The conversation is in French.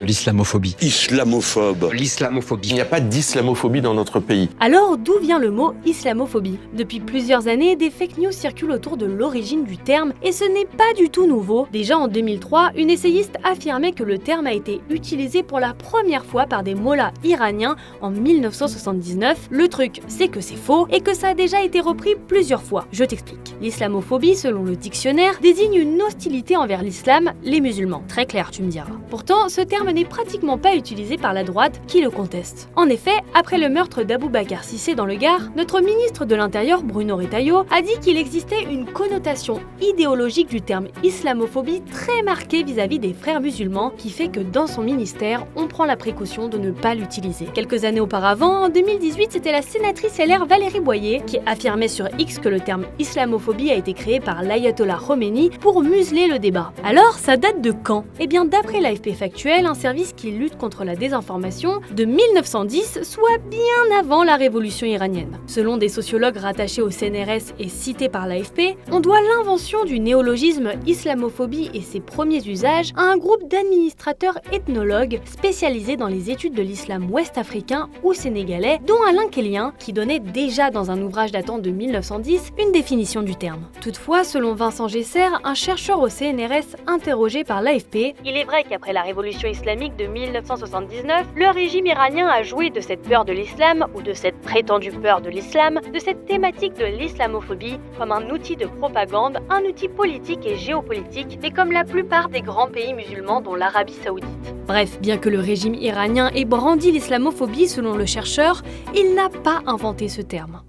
l'islamophobie. Islamophobe. L'islamophobie. Il n'y a pas d'islamophobie dans notre pays. Alors, d'où vient le mot islamophobie? Depuis plusieurs années, des fake news circulent autour de l'origine du terme, et ce n'est pas du tout nouveau. Déjà en 2003, une essayiste affirmait que le terme a été utilisé pour la première fois par des mollahs iraniens en 1979. Le truc, c'est que c'est faux, et que ça a déjà été repris plusieurs fois. Je t'explique. L'islamophobie, selon le dictionnaire, désigne une hostilité envers l'islam, les musulmans. Très clair, tu me diras. Pourtant, ce terme n'est pratiquement pas utilisé par la droite qui le conteste. En effet, après le meurtre d'Abou Bakar Cissé dans le Gard, notre ministre de l'Intérieur, Bruno Retailleau, a dit qu'il existait une connotation idéologique du terme islamophobie très marquée vis-à-vis des frères musulmans, qui fait que dans son ministère, on prend la précaution de ne pas l'utiliser. Quelques années auparavant, en 2018, c'était la sénatrice LR Valérie Boyer qui affirmait sur X que le terme islamophobie a été créé par l'ayatollah Khomeini pour museler le débat. Alors, ça date de quand? Eh bien, d'après l'AFP Factuel, un service qui lutte contre la désinformation, de 1910, soit bien avant la révolution iranienne. Selon des sociologues rattachés au CNRS et cités par l'AFP, on doit l'invention du néologisme islamophobie et ses premiers usages à un groupe d'administrateurs ethnologues spécialisés dans les études de l'islam ouest-africain ou sénégalais, dont Alain Kellien, qui donnait déjà dans un ouvrage datant de 1910 une définition du terme. Toutefois, selon Vincent Gesser, un chercheur au CNRS interrogé par l'AFP, il est vrai qu'après la révolution islamique de 1979, le régime iranien a joué de cette peur de l'islam, ou de cette prétendue peur de l'islam, de cette thématique de l'islamophobie, comme un outil de propagande, un outil politique et géopolitique, mais comme la plupart des grands pays musulmans dont l'Arabie Saoudite. Bref, bien que le régime iranien ait brandi l'islamophobie selon le chercheur, il n'a pas inventé ce terme.